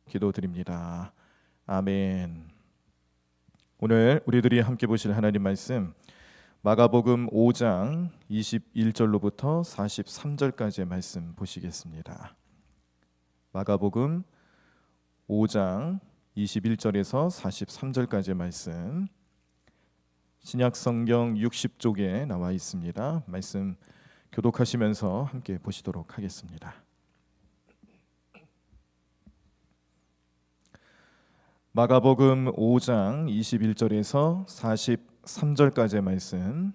기도드립니다. 아멘. 오늘 우리들이 함께 보실 하나님 말씀 마가복음 5장 21절로부터 43절까지의 말씀 보시겠습니다. 마가복음 5장 21절에서 43절까지의 말씀, 신약성경 60쪽에 나와 있습니다. 말씀 교독하시면서 함께 보시도록 하겠습니다. 마가복음 5장 21절에서 43절까지의 말씀,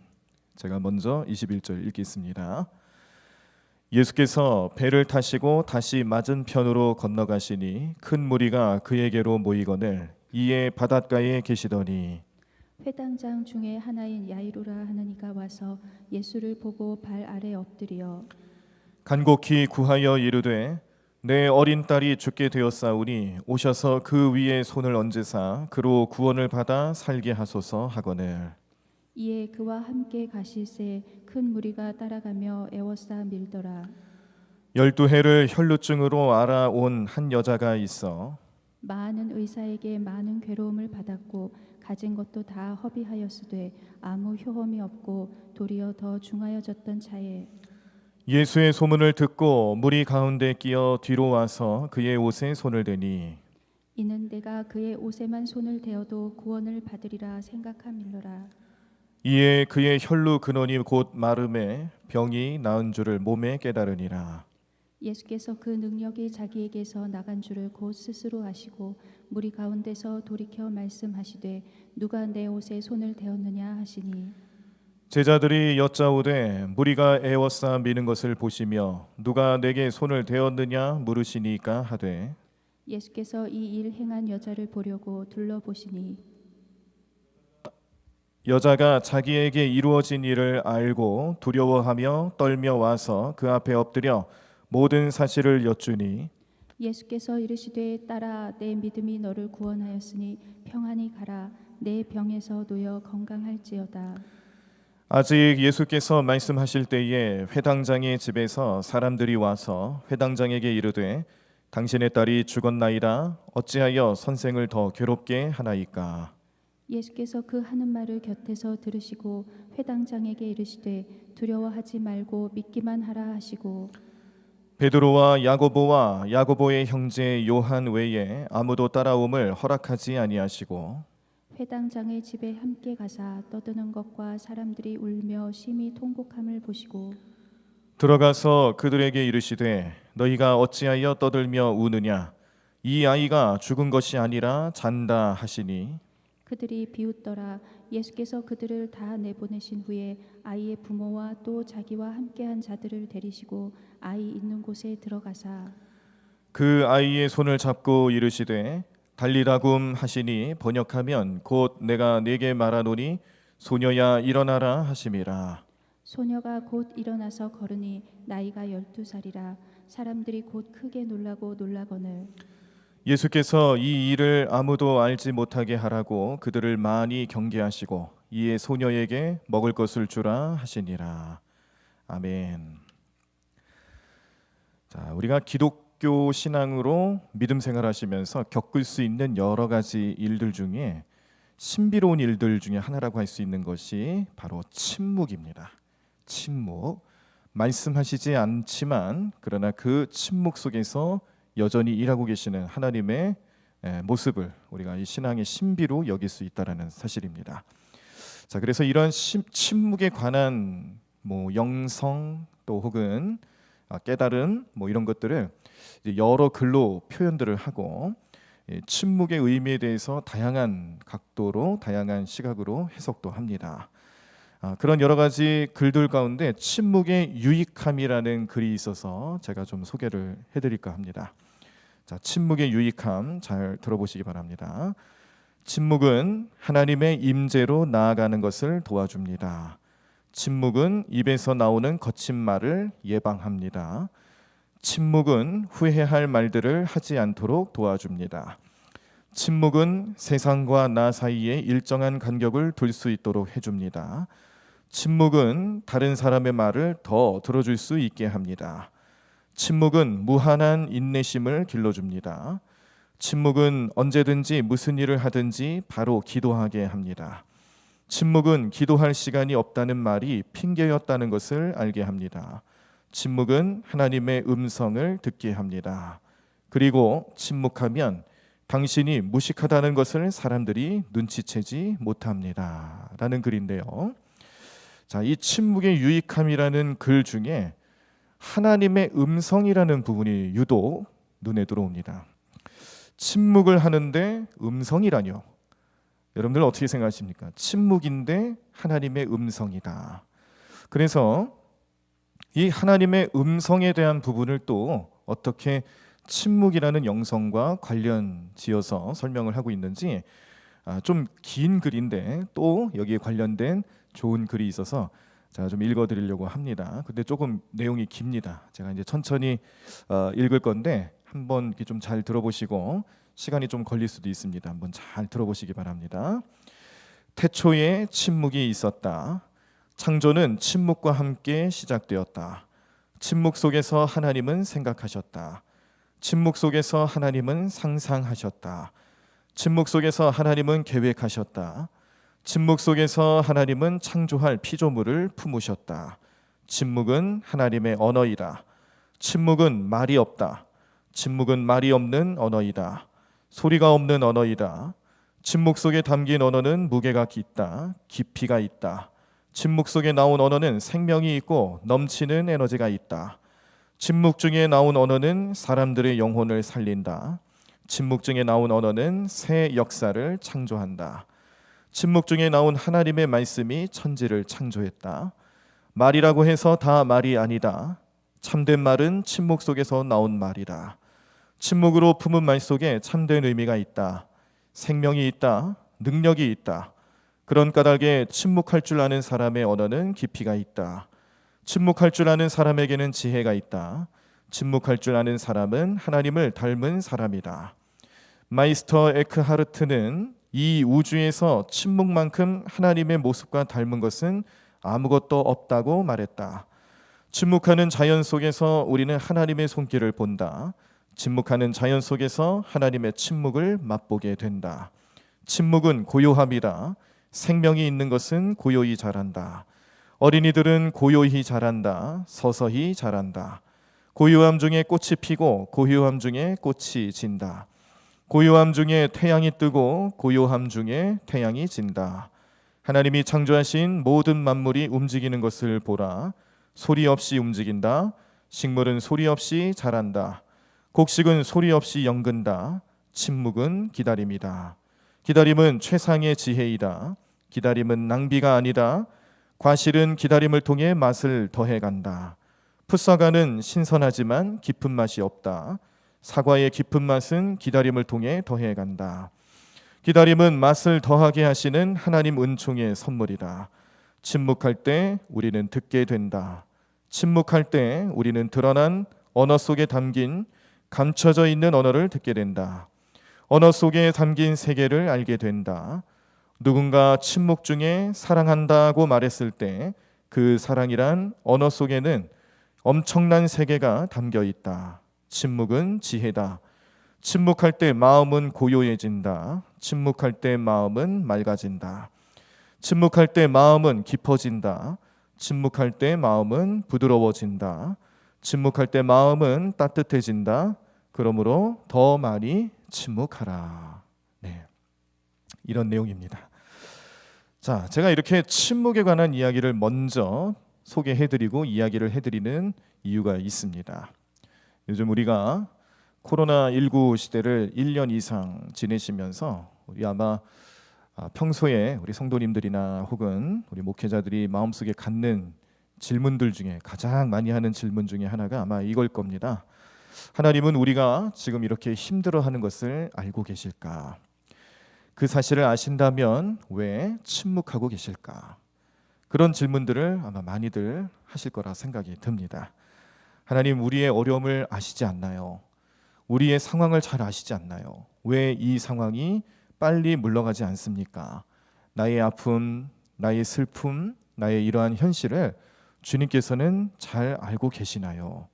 제가 먼저 21절 읽겠습니다. 예수께서 배를 타시고 다시 맞은편으로 건너가시니 큰 무리가 그에게로 모이거늘 이에 바닷가에 계시더니 회당장 중에 하나인 야이로라 하는 이가 와서 예수를 보고 발 아래 엎드려 간곡히 구하여 이르되 내 어린 딸이 죽게 되었사오니 오셔서 그 위에 손을 얹으사 그로 구원을 받아 살게 하소서 하거늘. 이에 그와 함께 가실새 큰 무리가 따라가며 애워싸 밀더라. 12해를 혈루증으로 알아온 한 여자가 있어 많은 의사에게 많은 괴로움을 받았고 가진 것도 다 허비하였으되 아무 효험이 없고 도리어 더 중하여졌던 차에 예수의 소문을 듣고 무리 가운데 끼어 뒤로 와서 그의 옷에 손을 대니 이는 내가 그의 옷에만 손을 대어도 구원을 받으리라 생각함일러라. 이에 그의 혈루 근원이 곧 마름에 병이 나은 줄을 몸에 깨달으니라. 예수께서 그 능력이 자기에게서 나간 줄을 곧 스스로 아시고 무리 가운데서 돌이켜 말씀하시되 누가 내 옷에 손을 대었느냐 하시니 제자들이 여짜오되 무리가 애워싸 미는 것을 보시며 누가 내게 손을 대었느냐 물으시니까 하되 예수께서 이 일 행한 여자를 보려고 둘러보시니 여자가 자기에게 이루어진 일을 알고 두려워하며 떨며 와서 그 앞에 엎드려 모든 사실을 여쭈니 예수께서 이르시되 딸아 내 믿음이 너를 구원하였으니 평안히 가라 내 병에서 놓여 건강할지어다. 아직 예수께서 말씀하실 때에 회당장의 집에서 사람들이 와서 회당장에게 이르되 당신의 딸이 죽었나이다 어찌하여 선생을 더 괴롭게 하나이까. 예수께서 그 하는 말을 곁에서 들으시고 회당장에게 이르시되 두려워하지 말고 믿기만 하라 하시고 베드로와 야고보와 야고보의 형제 요한 외에 아무도 따라옴을 허락하지 아니하시고 회당장의 집에 함께 가사 떠드는 것과 사람들이 울며 심히 통곡함을 보시고 들어가서 그들에게 이르시되 너희가 어찌하여 떠들며 우느냐 이 아이가 죽은 것이 아니라 잔다 하시니 그들이 비웃더라. 예수께서 그들을 다 내보내신 후에 아이의 부모와 또 자기와 함께한 자들을 데리시고 아이 있는 곳에 들어가사 그 아이의 손을 잡고 이르시되 달리다굼 하시니 번역하면 곧 내가 네게 말하노니 소녀야 일어나라 하심이라. 소녀가 곧 일어나서 걸으니 나이가 12살이라. 사람들이 곧 크게 놀라고 놀라거늘 예수께서 이 일을 아무도 알지 못하게 하라고 그들을 많이 경계하시고 이에 소녀에게 먹을 것을 주라 하시니라. 아멘. 자, 우리가 기독교 신앙으로 믿음 생활하시면서 겪을 수 있는 여러 가지 일들 중에 신비로운 일들 중에 하나라고 할 수 있는 것이 바로 침묵입니다. 침묵. 말씀하시지 않지만 그러나 그 침묵 속에서 여전히 일하고 계시는 하나님의 모습을 우리가 이 신앙의 신비로 여길 수 있다라는 사실입니다. 자, 그래서 이런 침묵에 관한 영성 또 혹은 깨달음 이런 것들을 여러 글로 표현들을 하고 침묵의 의미에 대해서 다양한 각도로 다양한 시각으로 해석도 합니다. 그런 여러 가지 글들 가운데 침묵의 유익함이라는 글이 있어서 제가 좀 소개를 해드릴까 합니다. 자, 침묵의 유익함 잘 들어보시기 바랍니다. 침묵은 하나님의 임재로 나아가는 것을 도와줍니다. 침묵은 입에서 나오는 거친 말을 예방합니다. 침묵은 후회할 말들을 하지 않도록 도와줍니다. 침묵은 세상과 나 사이에 일정한 간격을 둘 수 있도록 해줍니다. 침묵은 다른 사람의 말을 더 들어줄 수 있게 합니다. 침묵은 무한한 인내심을 길러줍니다. 침묵은 언제든지 무슨 일을 하든지 바로 기도하게 합니다. 침묵은 기도할 시간이 없다는 말이 핑계였다는 것을 알게 합니다. 침묵은 하나님의 음성을 듣게 합니다. 그리고 침묵하면 당신이 무식하다는 것을 사람들이 눈치채지 못합니다. 라는 글인데요. 자, 이 침묵의 유익함이라는 글 중에 하나님의 음성이라는 부분이 유독 눈에 들어옵니다. 침묵을 하는데 음성이라뇨. 여러분들 어떻게 생각하십니까? 침묵인데 하나님의 음성이다. 그래서 이 하나님의 음성에 대한 부분을 또 어떻게 침묵이라는 영성과 관련 지어서 설명을 하고 있는지 좀 긴 글인데 또 여기에 관련된 좋은 글이 있어서 좀 읽어드리려고 합니다. 근데 조금 내용이 깁니다. 제가 이제 천천히 읽을 건데 한번 이렇게 좀 잘 들어보시고 시간이 좀 걸릴 수도 있습니다. 한번 잘 들어보시기 바랍니다. 태초에 침묵이 있었다. 창조는 침묵과 함께 시작되었다. 침묵 속에서 하나님은 생각하셨다. 침묵 속에서 하나님은 상상하셨다. 침묵 속에서 하나님은 계획하셨다. 침묵 속에서 하나님은 창조할 피조물을 품으셨다. 침묵은 하나님의 언어이다. 침묵은 말이 없다. 침묵은 말이 없는 언어이다. 소리가 없는 언어이다. 침묵 속에 담긴 언어는 무게가 있다. 깊이가 있다. 침묵 속에 나온 언어는 생명이 있고 넘치는 에너지가 있다. 침묵 중에 나온 언어는 사람들의 영혼을 살린다. 침묵 중에 나온 언어는 새 역사를 창조한다. 침묵 중에 나온 하나님의 말씀이 천지를 창조했다. 말이라고 해서 다 말이 아니다. 참된 말은 침묵 속에서 나온 말이다. 침묵으로 품은 말 속에 참된 의미가 있다. 생명이 있다. 능력이 있다. 그런 까닭에 침묵할 줄 아는 사람의 언어는 깊이가 있다. 침묵할 줄 아는 사람에게는 지혜가 있다. 침묵할 줄 아는 사람은 하나님을 닮은 사람이다. 마이스터 에크하르트는 이 우주에서 침묵만큼 하나님의 모습과 닮은 것은 아무것도 없다고 말했다. 침묵하는 자연 속에서 우리는 하나님의 손길을 본다. 침묵하는 자연 속에서 하나님의 침묵을 맛보게 된다. 침묵은 고요함이다. 생명이 있는 것은 고요히 자란다. 어린이들은 고요히 자란다. 서서히 자란다. 고요함 중에 꽃이 피고 고요함 중에 꽃이 진다. 고요함 중에 태양이 뜨고 고요함 중에 태양이 진다. 하나님이 창조하신 모든 만물이 움직이는 것을 보라. 소리 없이 움직인다. 식물은 소리 없이 자란다. 곡식은 소리 없이 연근다. 침묵은 기다림이다. 기다림은 최상의 지혜이다. 기다림은 낭비가 아니다. 과실은 기다림을 통해 맛을 더해간다. 풋사과는 신선하지만 깊은 맛이 없다. 사과의 깊은 맛은 기다림을 통해 더해간다. 기다림은 맛을 더하게 하시는 하나님 은총의 선물이다. 침묵할 때 우리는 듣게 된다. 침묵할 때 우리는 드러난 언어 속에 담긴 감춰져 있는 언어를 듣게 된다. 언어 속에 담긴 세계를 알게 된다. 누군가 침묵 중에 사랑한다고 말했을 때 그 사랑이란 언어 속에는 엄청난 세계가 담겨 있다. 침묵은 지혜다. 침묵할 때 마음은 고요해진다. 침묵할 때 마음은 맑아진다. 침묵할 때 마음은 깊어진다. 침묵할 때 마음은 부드러워진다. 침묵할 때 마음은 따뜻해진다. 그러므로 더 많이 침묵하라. 네, 이런 내용입니다. 자, 제가 이렇게 침묵에 관한 이야기를 먼저 소개해드리고 이야기를 해드리는 이유가 있습니다. 요즘 우리가 코로나19 시대를 1년 이상 지내시면서 우리 아마 평소에 우리 성도님들이나 혹은 우리 목회자들이 마음속에 갖는 질문들 중에 가장 많이 하는 질문 중에 하나가 아마 이걸 겁니다. 하나님은 우리가 지금 이렇게 힘들어하는 것을 알고 계실까? 그 사실을 아신다면 왜 침묵하고 계실까? 그런 질문들을 아마 많이들 하실 거라 생각이 듭니다. 하나님, 우리의 어려움을 아시지 않나요? 우리의 상황을 잘 아시지 않나요? 왜 이 상황이 빨리 물러가지 않습니까? 나의 아픔, 나의 슬픔, 나의 이러한 현실을 주님께서는 잘 알고 계시나요?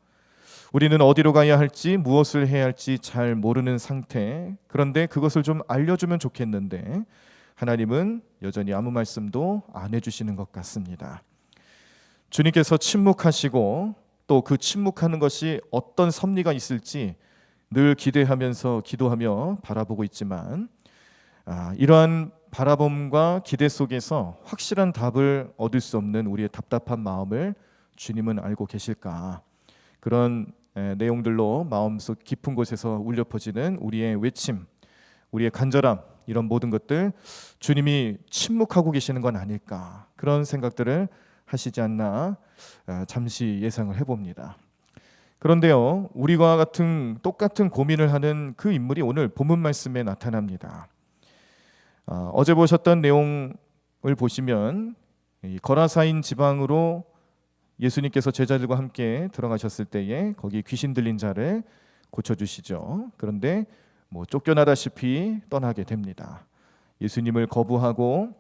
우리는 어디로 가야 할지 무엇을 해야 할지 잘 모르는 상태. 그런데 그것을 좀 알려주면 좋겠는데 하나님은 여전히 아무 말씀도 안 해주시는 것 같습니다. 주님께서 침묵하시고 또 그 침묵하는 것이 어떤 섭리가 있을지 늘 기대하면서 기도하며 바라보고 있지만 이러한 바라봄과 기대 속에서 확실한 답을 얻을 수 없는 우리의 답답한 마음을 주님은 알고 계실까? 그런 내용들로 마음속 깊은 곳에서 울려 퍼지는 우리의 외침, 우리의 간절함, 이런 모든 것들 주님이 침묵하고 계시는 건 아닐까? 그런 생각들을 하시지 않나 잠시 예상을 해봅니다. 그런데요, 우리와 같은 똑같은 고민을 하는 그 인물이 오늘 본문 말씀에 나타납니다. 어제 보셨던 내용을 보시면 이 거라사인 지방으로 예수님께서 제자들과 함께 들어가셨을 때에 거기 귀신 들린 자를 고쳐주시죠. 그런데 쫓겨나다시피 떠나게 됩니다. 예수님을 거부하고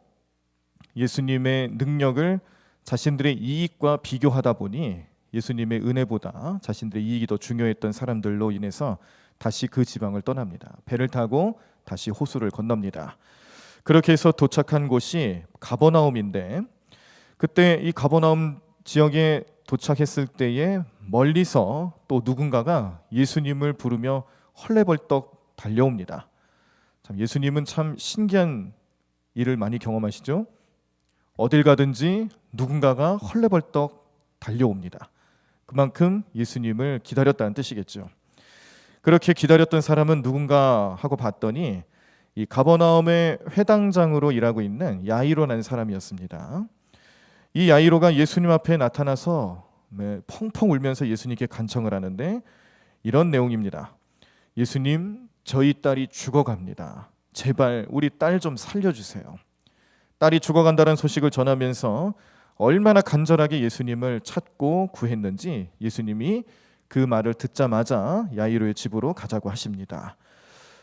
예수님의 능력을 자신들의 이익과 비교하다 보니 예수님의 은혜보다 자신들의 이익이 더 중요했던 사람들로 인해서 다시 그 지방을 떠납니다. 배를 타고 다시 호수를 건넙니다. 그렇게 해서 도착한 곳이 가버나움인데 그때 이 가버나움 지역에 도착했을 때에 멀리서 또 누군가가 예수님을 부르며 헐레벌떡 달려옵니다. 참 예수님은 참 신기한 일을 많이 경험하시죠. 어딜 가든지 누군가가 헐레벌떡 달려옵니다. 그만큼 예수님을 기다렸다는 뜻이겠죠. 그렇게 기다렸던 사람은 누군가 하고 봤더니 이 가버나움의 회당장으로 일하고 있는 야이로라는 사람이었습니다. 이 야이로가 예수님 앞에 나타나서 펑펑 울면서 예수님께 간청을 하는데 이런 내용입니다. 예수님, 저희 딸이 죽어갑니다. 제발 우리 딸 좀 살려주세요. 딸이 죽어간다는 소식을 전하면서 얼마나 간절하게 예수님을 찾고 구했는지 예수님이 그 말을 듣자마자 야이로의 집으로 가자고 하십니다.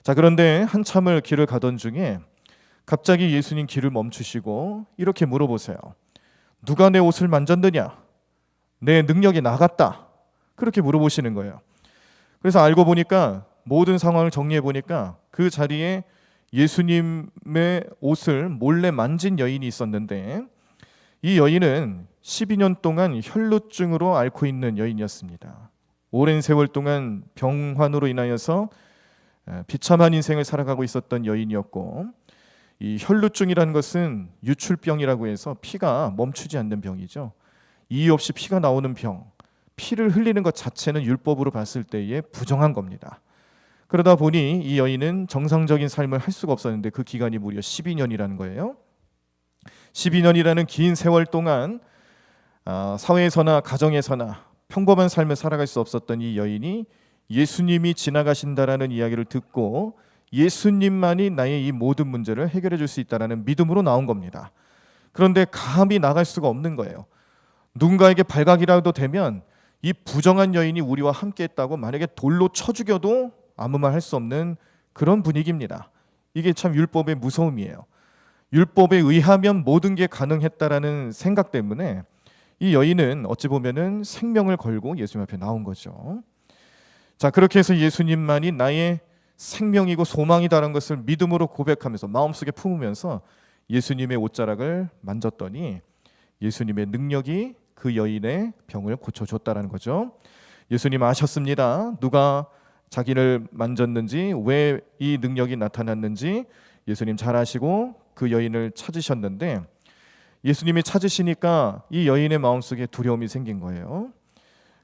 자, 그런데 한참을 길을 가던 중에 갑자기 예수님 길을 멈추시고 이렇게 물어보세요. 누가 내 옷을 만졌느냐? 내 능력이 나갔다. 그렇게 물어보시는 거예요. 그래서 알고 보니까 모든 상황을 정리해 보니까 그 자리에 예수님의 옷을 몰래 만진 여인이 있었는데 이 여인은 12년 동안 혈루증으로 앓고 있는 여인이었습니다. 오랜 세월 동안 병환으로 인하여서 비참한 인생을 살아가고 있었던 여인이었고 이 혈루증이라는 것은 유출병이라고 해서 피가 멈추지 않는 병이죠. 이유 없이 피가 나오는 병, 피를 흘리는 것 자체는 율법으로 봤을 때에 부정한 겁니다. 그러다 보니 이 여인은 정상적인 삶을 할 수가 없었는데 그 기간이 무려 12년이라는 거예요. 12년이라는 긴 세월 동안 사회에서나 가정에서나 평범한 삶을 살아갈 수 없었던 이 여인이 예수님이 지나가신다라는 이야기를 듣고 예수님만이 나의 이 모든 문제를 해결해 줄 수 있다라는 믿음으로 나온 겁니다. 그런데 감히 나갈 수가 없는 거예요. 누군가에게 발각이라도 되면 이 부정한 여인이 우리와 함께 했다고 만약에 돌로 쳐 죽여도 아무 말 할 수 없는 그런 분위기입니다. 이게 참 율법의 무서움이에요. 율법에 의하면 모든 게 가능했다라는 생각 때문에 이 여인은 어찌 보면은 생명을 걸고 예수님 앞에 나온 거죠. 자, 그렇게 해서 예수님만이 나의 생명이고 소망이다라는 것을 믿음으로 고백하면서 마음속에 품으면서 예수님의 옷자락을 만졌더니 예수님의 능력이 그 여인의 병을 고쳐줬다라는 거죠. 예수님 아셨습니다. 누가 자기를 만졌는지, 왜 이 능력이 나타났는지 예수님 잘 아시고 그 여인을 찾으셨는데 예수님이 찾으시니까 이 여인의 마음속에 두려움이 생긴 거예요.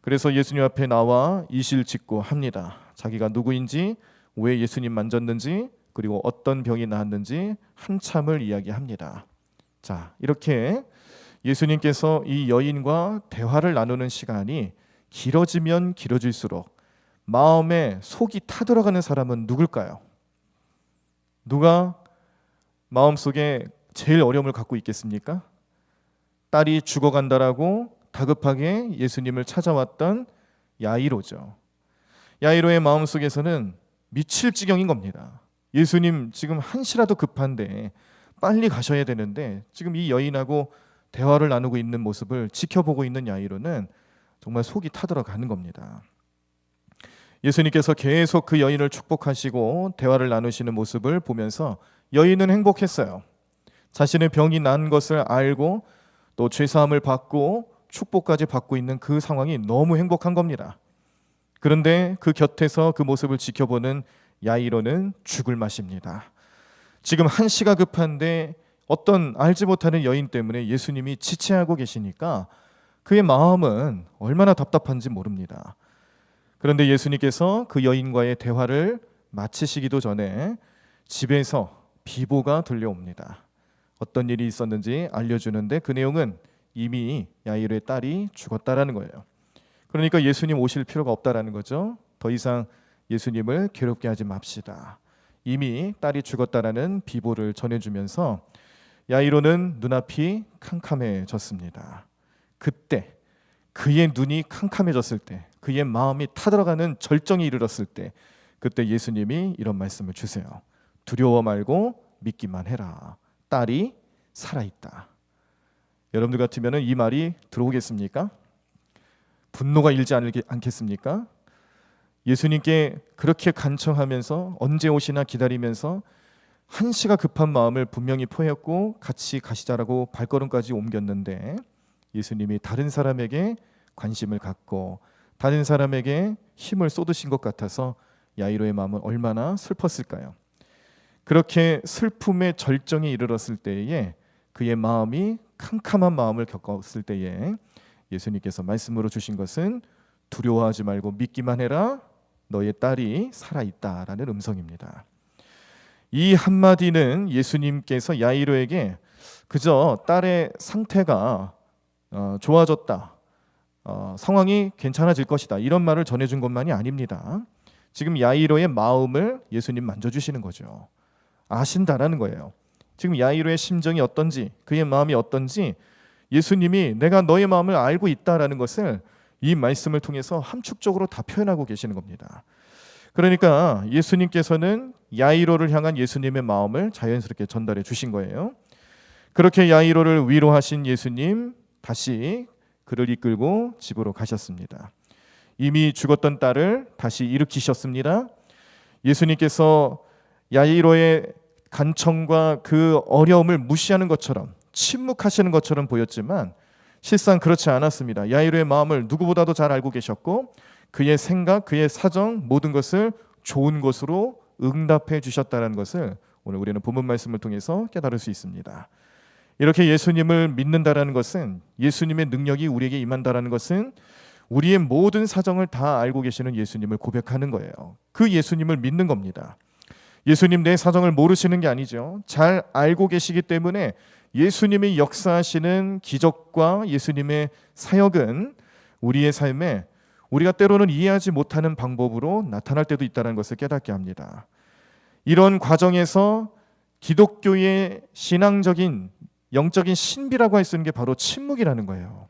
그래서 예수님 앞에 나와 이실직고합니다. 자기가 누구인지, 왜 예수님 만졌는지, 그리고 어떤 병이 나았는지 한참을 이야기합니다. 자, 이렇게 예수님께서 이 여인과 대화를 나누는 시간이 길어지면 길어질수록 마음에 속이 타들어가는 사람은 누굴까요? 누가 마음속에 제일 어려움을 갖고 있겠습니까? 딸이 죽어간다라고 다급하게 예수님을 찾아왔던 야이로죠. 야이로의 마음속에서는 미칠 지경인 겁니다. 예수님 지금 한시라도 급한데 빨리 가셔야 되는데 지금 이 여인하고 대화를 나누고 있는 모습을 지켜보고 있는 야이로는 정말 속이 타들어가는 겁니다. 예수님께서 계속 그 여인을 축복하시고 대화를 나누시는 모습을 보면서 여인은 행복했어요. 자신의 병이 난 것을 알고 또 죄사함을 받고 축복까지 받고 있는 그 상황이 너무 행복한 겁니다. 그런데 그 곁에서 그 모습을 지켜보는 야이로는 죽을 맛입니다. 지금 한시가 급한데 어떤 알지 못하는 여인 때문에 예수님이 지체하고 계시니까 그의 마음은 얼마나 답답한지 모릅니다. 그런데 예수님께서 그 여인과의 대화를 마치시기도 전에 집에서 비보가 들려옵니다. 어떤 일이 있었는지 알려주는데 그 내용은 이미 야이로의 딸이 죽었다라는 거예요. 그러니까 예수님 오실 필요가 없다라는 거죠. 더 이상 예수님을 괴롭게 하지 맙시다. 이미 딸이 죽었다라는 비보를 전해주면서 야이로는 눈앞이 캄캄해졌습니다. 그때 그의 눈이 캄캄해졌을 때, 그의 마음이 타들어가는 절정에 이르렀을 때, 그때 예수님이 이런 말씀을 주세요. 두려워 말고 믿기만 해라. 딸이 살아있다. 여러분들 같으면 이 말이 들어오겠습니까? 분노가 일지 않겠습니까? 예수님께 그렇게 간청하면서 언제 오시나 기다리면서 한시가 급한 마음을 분명히 표했고 같이 가시자라고 발걸음까지 옮겼는데 예수님이 다른 사람에게 관심을 갖고 다른 사람에게 힘을 쏟으신 것 같아서 야이로의 마음은 얼마나 슬펐을까요? 그렇게 슬픔의 절정에 이르렀을 때에 그의 마음이 캄캄한 마음을 겪었을 때에 예수님께서 말씀으로 주신 것은 두려워하지 말고 믿기만 해라. 너의 딸이 살아있다라는 음성입니다. 이 한마디는 예수님께서 야이로에게 그저 딸의 상태가 좋아졌다, 상황이 괜찮아질 것이다 이런 말을 전해준 것만이 아닙니다. 지금 야이로의 마음을 예수님 만져주시는 거죠. 아신다라는 거예요. 지금 야이로의 심정이 어떤지, 그의 마음이 어떤지 예수님이 내가 너의 마음을 알고 있다라는 것을 이 말씀을 통해서 함축적으로 다 표현하고 계시는 겁니다. 그러니까 예수님께서는 야이로를 향한 예수님의 마음을 자연스럽게 전달해 주신 거예요. 그렇게 야이로를 위로하신 예수님 다시 그를 이끌고 집으로 가셨습니다. 이미 죽었던 딸을 다시 일으키셨습니다. 예수님께서 야이로의 간청과 그 어려움을 무시하는 것처럼 침묵하시는 것처럼 보였지만 실상 그렇지 않았습니다. 야이로의 마음을 누구보다도 잘 알고 계셨고 그의 생각, 그의 사정 모든 것을 좋은 것으로 응답해 주셨다는 것을 오늘 우리는 본문 말씀을 통해서 깨달을 수 있습니다. 이렇게 예수님을 믿는다라는 것은, 예수님의 능력이 우리에게 임한다라는 것은 우리의 모든 사정을 다 알고 계시는 예수님을 고백하는 거예요. 그 예수님을 믿는 겁니다. 예수님 내 사정을 모르시는 게 아니죠. 잘 알고 계시기 때문에 예수님이 역사하시는 기적과 예수님의 사역은 우리의 삶에 우리가 때로는 이해하지 못하는 방법으로 나타날 때도 있다는 것을 깨닫게 합니다. 이런 과정에서 기독교의 신앙적인 영적인 신비라고 할 수 있는 게 바로 침묵이라는 거예요.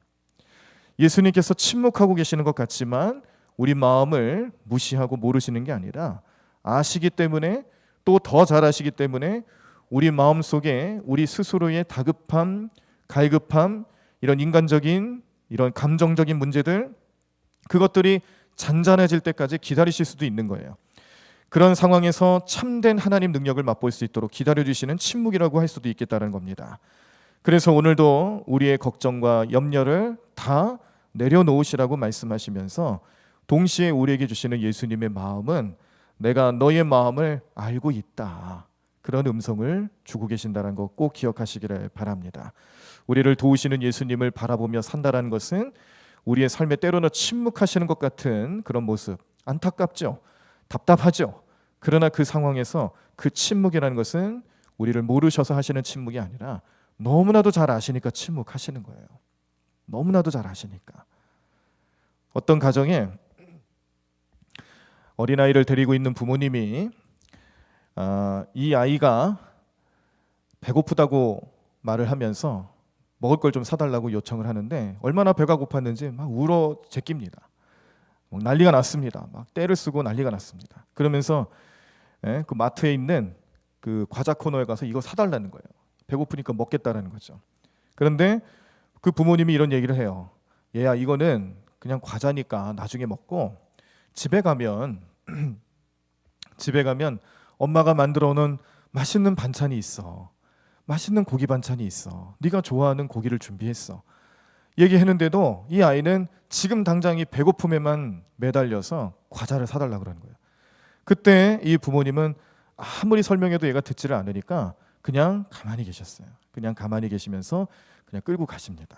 예수님께서 침묵하고 계시는 것 같지만 우리 마음을 무시하고 모르시는 게 아니라 아시기 때문에 또 더 잘 아시기 때문에 우리 마음속에 우리 스스로의 다급함, 갈급함, 이런 인간적인 이런 감정적인 문제들 그것들이 잔잔해질 때까지 기다리실 수도 있는 거예요. 그런 상황에서 참된 하나님 능력을 맛볼 수 있도록 기다려주시는 침묵이라고 할 수도 있겠다는 겁니다. 그래서 오늘도 우리의 걱정과 염려를 다 내려놓으시라고 말씀하시면서 동시에 우리에게 주시는 예수님의 마음은 내가 너의 마음을 알고 있다. 그런 음성을 주고 계신다는 거 꼭 기억하시기를 바랍니다. 우리를 도우시는 예수님을 바라보며 산다는 것은 우리의 삶에 때로는 침묵하시는 것 같은 그런 모습, 안타깝죠. 답답하죠. 그러나 그 상황에서 그 침묵이라는 것은 우리를 모르셔서 하시는 침묵이 아니라 너무나도 잘 아시니까 침묵하시는 거예요. 너무나도 잘 아시니까. 어떤 가정에 어린아이를 데리고 있는 부모님이 이 아이가 배고프다고 말을 하면서 먹을 걸 좀 사달라고 요청을 하는데 얼마나 배가 고팠는지 막 울어 제낍니다. 난리가 났습니다. 막 떼를 쓰고 난리가 났습니다. 그러면서 그 마트에 있는 그 과자 코너에 가서 이거 사달라는 거예요. 배고프니까 먹겠다라는 거죠. 그런데 그 부모님이 이런 얘기를 해요. 얘야 이거는 그냥 과자니까 나중에 먹고 집에 가면 집에 가면 엄마가 만들어 놓은 맛있는 반찬이 있어. 맛있는 고기 반찬이 있어. 네가 좋아하는 고기를 준비했어. 얘기했는데도 이 아이는 지금 당장 이 배고픔에만 매달려서 과자를 사달라 그러는 거예요. 그때 이 부모님은 아무리 설명해도 얘가 듣지를 않으니까 그냥 가만히 계셨어요. 그냥 가만히 계시면서 그냥 끌고 가십니다.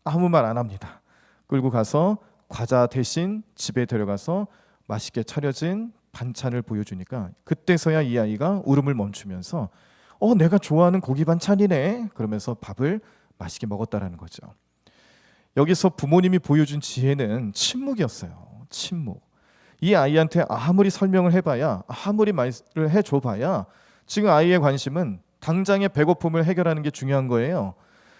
아무 말 안 합니다. 끌고 가서 과자 대신 집에 데려가서 맛있게 차려진 반찬을 보여주니까 그때서야 이 아이가 울음을 멈추면서 내가 좋아하는 고기 반찬이네 그러면서 밥을 맛있게 먹었다라는 거죠. 여기서 부모님이 보여준 지혜는 침묵이었어요. 침묵. 이 아이한테 아무리 설명을 해봐야, 아무리 말을 해줘봐야 지금 아이의 관심은 당장의 배고픔을 해결하는 게 중요한 거예요.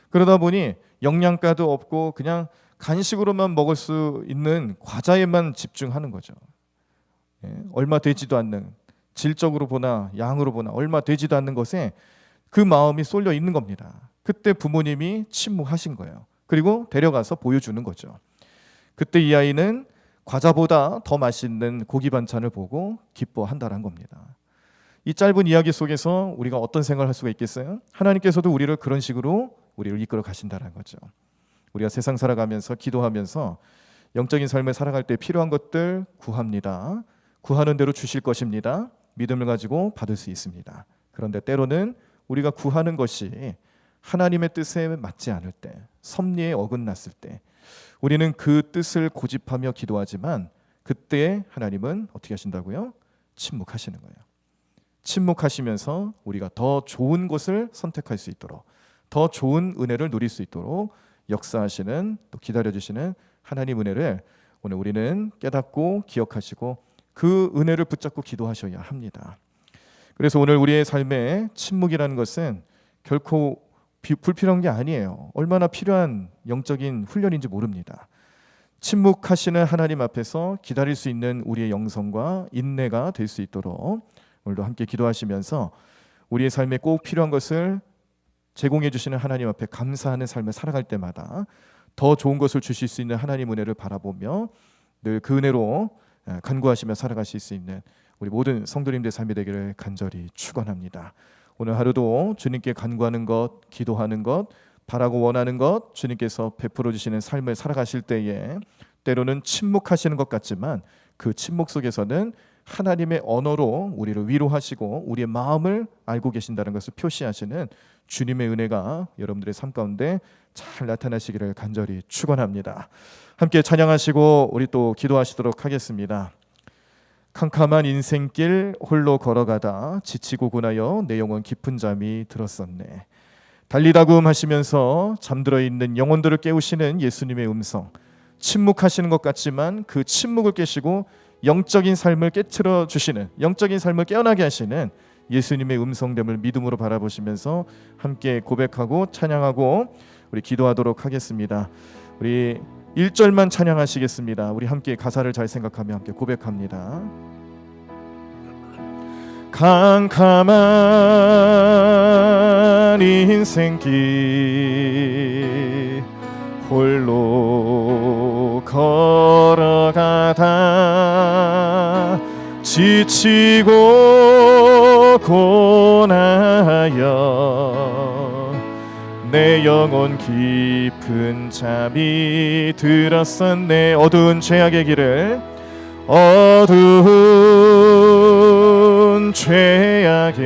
그러다 보니 영양가도 없고 그냥 간식으로만 먹을 수 있는 과자에만 집중하는 거죠. 얼마 되지도 않는, 질적으로 보나 양으로 보나 얼마 되지도 않는 것에 그 마음이 쏠려 있는 겁니다. 그때 부모님이 침묵하신 거예요. 그리고 데려가서 보여주는 거죠. 그때 이 아이는 과자보다 더 맛있는 고기 반찬을 보고 기뻐한다는 겁니다. 이 짧은 이야기 속에서 우리가 어떤 생각을 할 수가 있겠어요? 하나님께서도 우리를 그런 식으로 우리를 이끌어 가신다는 거죠. 우리가 세상 살아가면서 기도하면서 영적인 삶을 살아갈 때 필요한 것들 구합니다. 구하는 대로 주실 것입니다. 믿음을 가지고 받을 수 있습니다. 그런데 때로는 우리가 구하는 것이 하나님의 뜻에 맞지 않을 때, 섭리에 어긋났을 때 우리는 그 뜻을 고집하며 기도하지만 그때 하나님은 어떻게 하신다고요? 침묵하시는 거예요. 침묵하시면서 우리가 더 좋은 곳을 선택할 수 있도록, 더 좋은 은혜를 누릴 수 있도록 역사하시는, 또 기다려주시는 하나님 은혜를 오늘 우리는 깨닫고 기억하시고 그 은혜를 붙잡고 기도하셔야 합니다. 그래서 오늘 우리의 삶에 침묵이라는 것은 결코 불필요한 게 아니에요. 얼마나 필요한 영적인 훈련인지 모릅니다. 침묵하시는 하나님 앞에서 기다릴 수 있는 우리의 영성과 인내가 될 수 있도록 오늘도 함께 기도하시면서 우리의 삶에 꼭 필요한 것을 제공해 주시는 하나님 앞에 감사하는 삶을 살아갈 때마다 더 좋은 것을 주실 수 있는 하나님 은혜를 바라보며 늘 그 은혜로 간구하시며 살아가실 수 있는 우리 모든 성도님들의 삶이 되기를 간절히 축원합니다. 오늘 하루도 주님께 간구하는 것, 기도하는 것, 바라고 원하는 것 주님께서 베풀어 주시는 삶을 살아가실 때에 때로는 침묵하시는 것 같지만 그 침묵 속에서는 하나님의 언어로 우리를 위로하시고 우리의 마음을 알고 계신다는 것을 표시하시는 주님의 은혜가 여러분들의 삶 가운데 잘 나타나시기를 간절히 축원합니다. 함께 찬양하시고 우리 또 기도하시도록 하겠습니다. 캄캄한 인생길 홀로 걸어가다 지치고 고나여 내 영혼 깊은 잠이 들었었네. 달리다굼 하시면서 잠들어 있는 영혼들을 깨우시는 예수님의 음성, 침묵하시는 것 같지만 그 침묵을 깨시고 영적인 삶을 깨트려 주시는, 영적인 삶을 깨어나게 하시는 예수님의 음성됨을 믿음으로 바라보시면서 함께 고백하고 찬양하고 우리 기도하도록 하겠습니다. 우리 1절만 찬양하시겠습니다. 우리 함께 가사를 잘 생각하며 함께 고백합니다. 캄캄한 인생길 홀로 걸어가다 지치고 고나여 내 영혼 깊은 잠이 들었었네. 어두운 죄악의 길을, 어두운 죄악의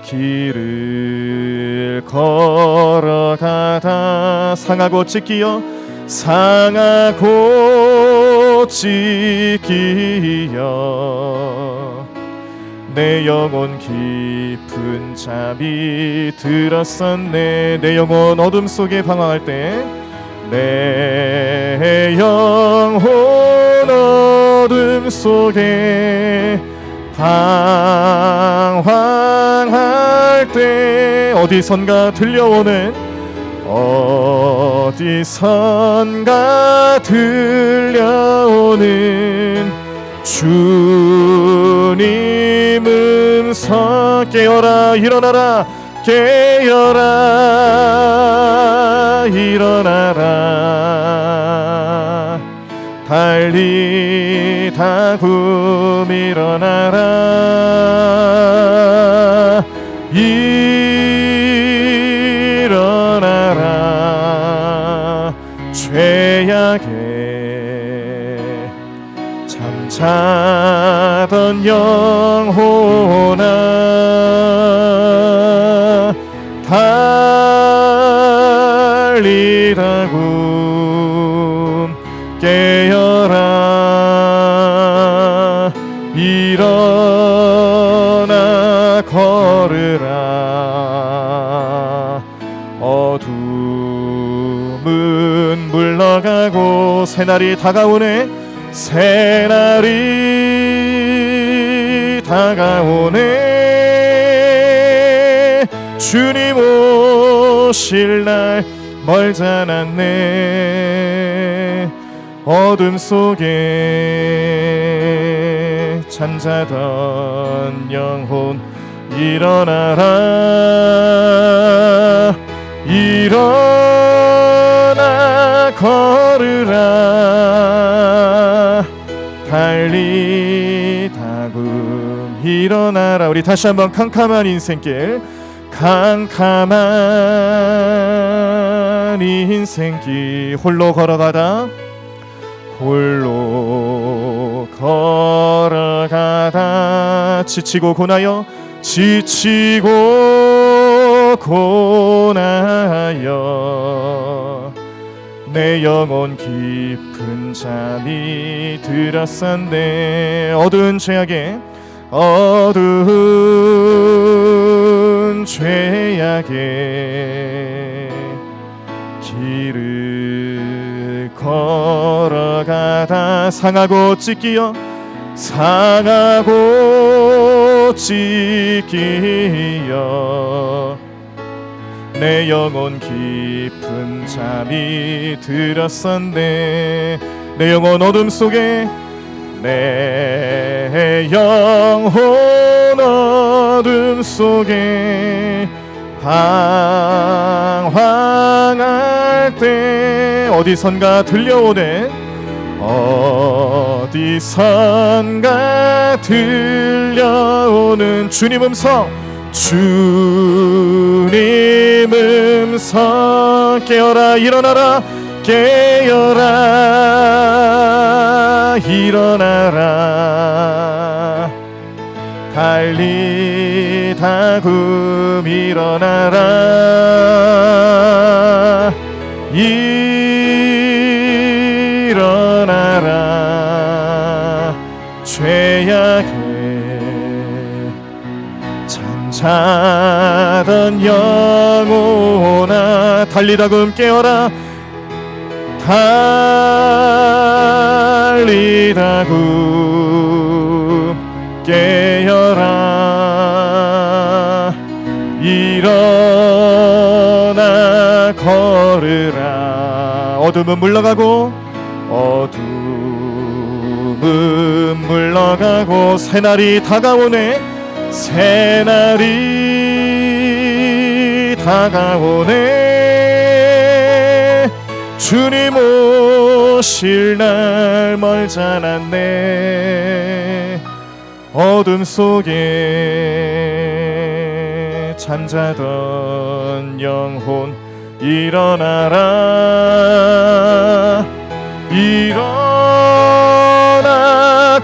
길을 걸어가다 상하고 찢기어 상하고 찢기어 내 영혼 깊은 잠이 들었었네. 내 영혼 어둠 속에 방황할 때 내 영혼 어둠 속에 방황할 때 어디선가 들려오는 어디선가 들려오는 주님 음성 깨어라 일어나라 깨어라 일어나라 달리다구 일어나라 일어나라 죄악에 잠자던 영혼아 달리다구 깨어라 일어나 걸으라 어둠은 물러가고 새날이 다가오네 새날이 다가오네 주님 오실 날 멀지 않았네 어둠 속에 잠자던 영혼 일어나라 일어나 걸으라 달리다금 일어나라 우리 다시 한번 캄캄한 인생길 캄캄한 인생길 홀로 걸어가다 홀로 걸어가다 지치고 고나여 지치고 고나여 내 영혼 깊은 잠이 들었었네 어두운 죄악에 어두운 죄악에 길을 걸어가다 상하고 찢기어 상하고 찢기어 내 영혼 깊은 잠이 들었었네 내 영혼 어둠 속에 내 영혼 어둠 속에 방황할 때 어디선가 들려오네 어디선가 들려오는 주님 음성 주님 음성 깨어라 일어나라 깨어라 일어나라 달리다금 일어나라 일어나라 죄악에 잠자던 영혼아 달리다금 깨어라 달리다금 깨어라 일어나 걸으라 어둠은 물러가고 어둠은 물러가고 새날이 다가오네 새날이 다가오네 주님 오실 날 멀지 않았네 어둠 속에 잠자던 영혼 일어나라 일어나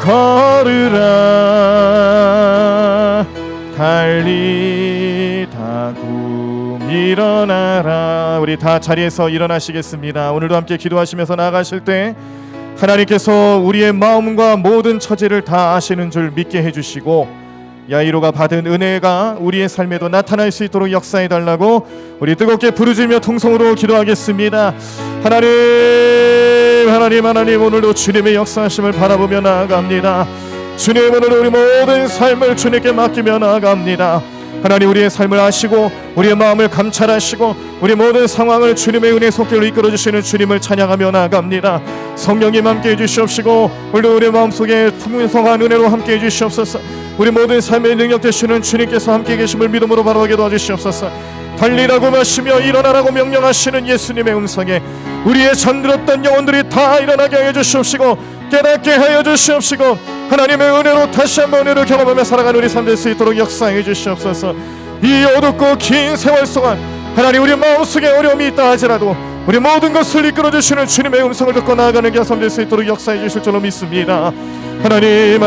걸으라 달리다구 일어나라 우리 다 자리에서 일어나시겠습니다. 오늘도 함께 기도하시면서 나아가실 때 하나님께서 우리의 마음과 모든 처지를 다 아시는 줄 믿게 해주시고 야이로가 받은 은혜가 우리의 삶에도 나타날 수 있도록 역사해달라고 우리 뜨겁게 부르짖으며 통성으로 기도하겠습니다. 하나님 오늘도 주님의 역사하심을 바라보며 나아갑니다. 주님 오늘도 우리 모든 삶을 주님께 맡기며 나아갑니다. 하나님 우리의 삶을 아시고 우리의 마음을 감찰하시고 우리 모든 상황을 주님의 은혜 속길로 이끌어주시는 주님을 찬양하며 나아갑니다. 성령님 함께해 주시옵시고 오늘도 우리의 마음속에 풍성한 은혜로 함께해 주시옵소서. 우리 모든 삶의 능력 되시는 주님께서 함께 계심을 믿음으로 바라보게 도와주시옵소서. 달리라고 마시며 일어나라고 명령하시는 예수님의 음성에 우리의 잠들었던 영혼들이 다 일어나게 하여 주시옵시고 깨닫게 하여 주시옵시고 하나님의 은혜로 다시 한번 은혜를 경험하며 살아가는 우리 삶 될 수 있도록 역사해 주시옵소서. 이 어둡고 긴 세월 동안 하나님 우리 마음속에 어려움이 있다 하지라도 우리 모든 것을 이끌어 주시는 주님의 음성을 듣고 나아가는 게 삶 될 수 있도록 역사해 주실 줄로 믿습니다. 하나님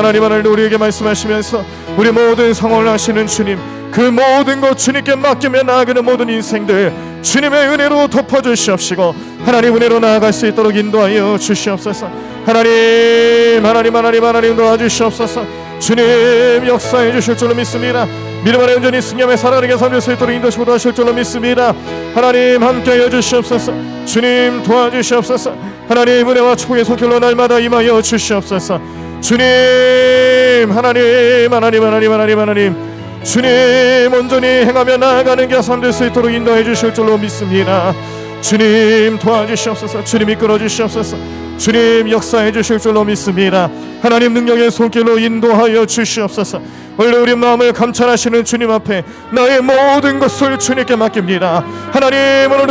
우리에게 말씀하시면서 우리 모든 상황을 아시는 주님, 그 모든 것 주님께 맡기며 나아가는 모든 인생들 주님의 은혜로 덮어주시옵시고 하나님 은혜로 나아갈 수 있도록 인도하여 주시옵소서. 하나님 도와주시옵소서. 주님 역사해 주실 줄로 믿습니다. 믿음 안에 온전히 승리하며 살아가는 게 삶 될 수 있도록 인도하시고 도와주실 줄로 믿습니다. 하나님 함께하여 주시옵소서. 주님 도와주시옵소서. 하나님 은혜와 축복의 손길로 날마다 임하여 주시옵소서. 주님 하나님 주님 온전히 행하며 나아가는 게 삶 될 수 있도록 인도해 주실 줄로 믿습니다. 주님 도와주시옵소서. 주님 이끌어 주시옵소서. 주님 역사해 주실 줄로 믿습니다. 하나님 능력의 손길로 인도하여 주시옵소서. 원래 우리 마음을 감찰하시는 주님 앞에 나의 모든 것을 주님께 맡깁니다. 하나님 오늘